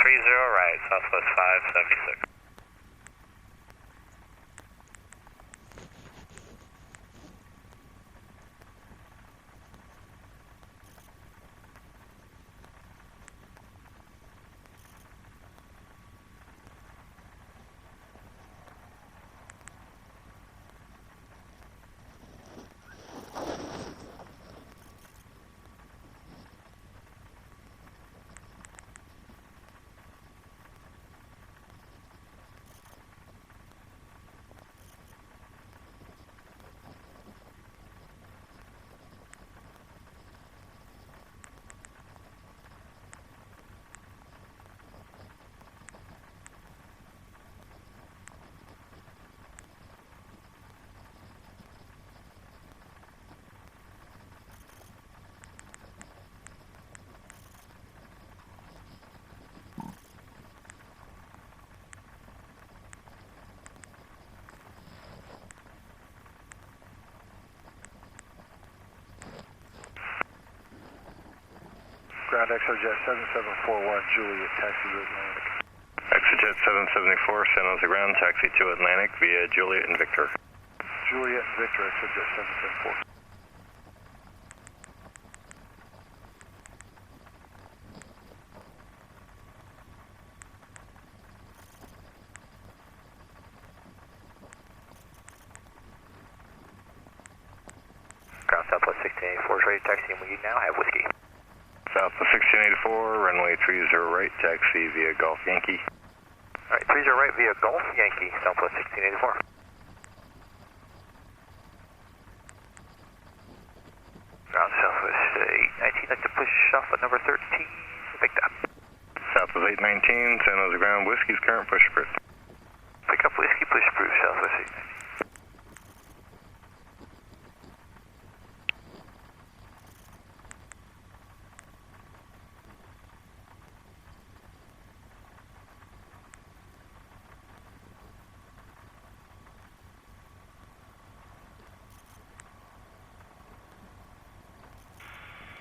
30 right, Southwest 576. Ground XRJet 7741, Juliet, taxi to Atlantic. XRJet 774, San Jose ground, taxi to Atlantic via Juliet and Victor. Juliet and Victor, XRJet 774. Ground Southwest 1684 is ready to taxi and we now have whiskey. Southwest 1684, runway 30 right, taxi via Golf Yankee. Alright, 30 right via Golf Yankee, Southwest 1684. Ground Southwest 819, like to push off at number 13, pick up. Southwest 819, San Jose ground, whiskey's current push approved. Pick up whiskey, push approved, Southwest 819.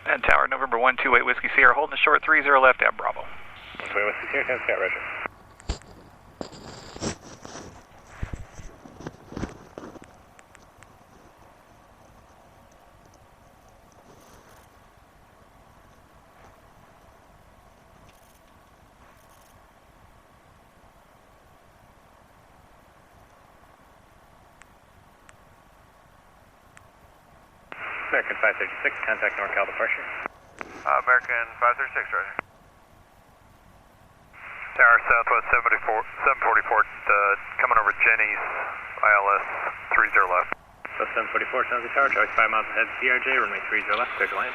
And Tower November 128 Whiskey Sierra, holding the short 30 left at Bravo. 128 Whiskey Sierra, 10 Scout, roger. American 536, contact NorCal departure. American 536, roger. Tower Southwest 744, coming over Jenny's, ILS 30 left. So 744, San Jose Tower, choice 5 miles ahead, CRJ, runway 30 left, clear to land.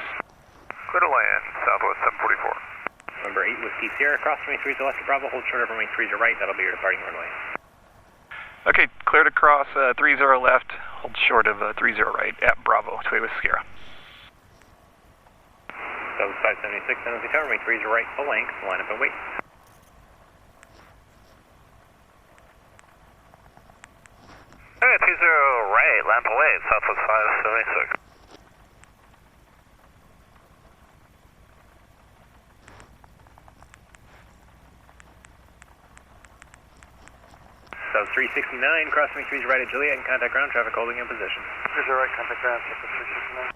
Clear to land, Southwest 744. Number 8 Whiskey Sierra, cross runway 30 left to Bravo, hold short of runway 30 right, that'll be your departing runway. Okay, clear to cross 30 left, hold short of 30 right at Bravo, 28 Whiskey Sierra. So 576, San Jose Tower, runway 30 right, full length, line up and wait. Okay, 20 right, lamp away, Southwest 576. So 369, cross runway 30 right at Juliet, and contact ground traffic holding in position. 30 right, contact ground, 369.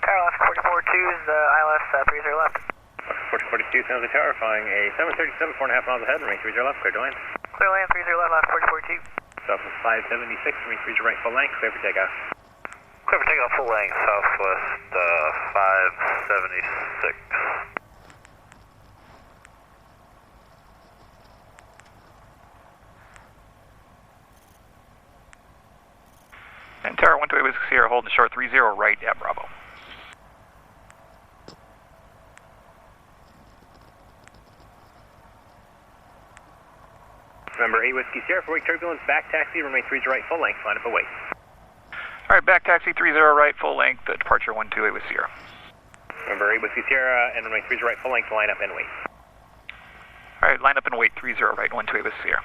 Tower left 442 is ILS 30 left. 4042, San Jose Tower, flying a 737, 4.5 miles ahead, runway 30 left, clear to land. Clear land 30 left, 4042. Southwest 576, runway 30 right, full length, clear for takeoff. Clear for takeoff full length, Southwest 576. And Tower 128 Whiskey Sierra, holding the short 30 right at Bravo. Number 8 Whiskey Sierra, for wake turbulence, back taxi, runway 30 right, full length, line up and wait. All right, back taxi 30 right, full length, departure 128 Whiskey Sierra. Number 8 Whiskey Sierra, and runway 30 right, full length, line up and wait. Alright, line up and wait, 30 right, 128 with Sierra.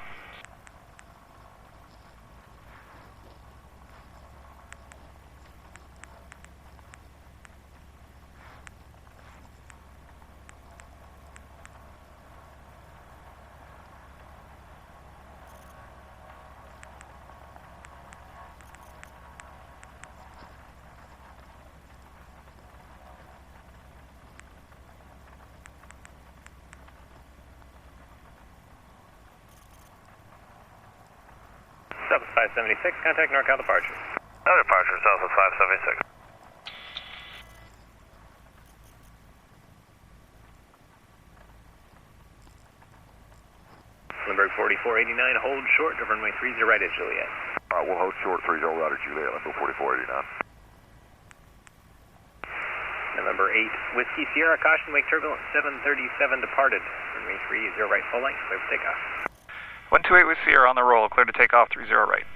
Southwest 576, contact NorCal departure. No departure, Southwest 576. Lindbergh 4489, hold short, runway 30 right at Juliet. We'll hold short 30 right at Juliet, Lindbergh 4489. November 8, Whiskey Sierra, caution, wake turbulence, 737 departed. Runway 30 right, full length, clear for takeoff. 128 with Sierra on the roll, clear to take off, 30 right.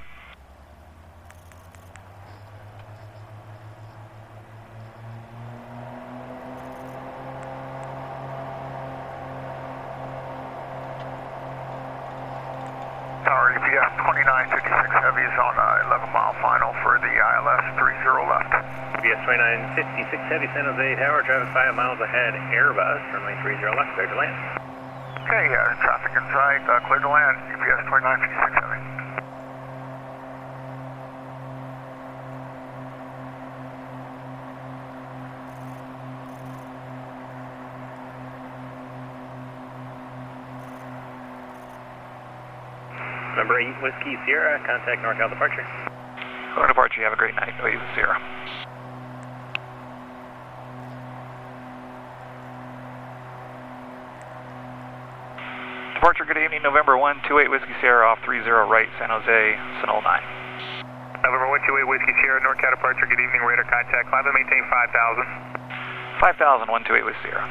Tower EPS 2956 Heavy is on 11-mile final for the ILS 30 left. EPS 2956 Heavy, San Jose Tower, traffic 5 miles ahead, Airbus, runway 30 left, clear to land. Okay, traffic in sight, clear to land, EPS 2956 Heavy. Number 8, Whiskey Sierra, contact NorCal departure. Going to departure, you have a great night. Wait with Sierra. Departure, good evening, November 128 Whiskey Sierra off 30 right, San Jose, Sonol 9. November 128 Whiskey Sierra, NorCal departure, good evening, radar contact, climb and maintain 5,000. 5000, 128 with Sierra.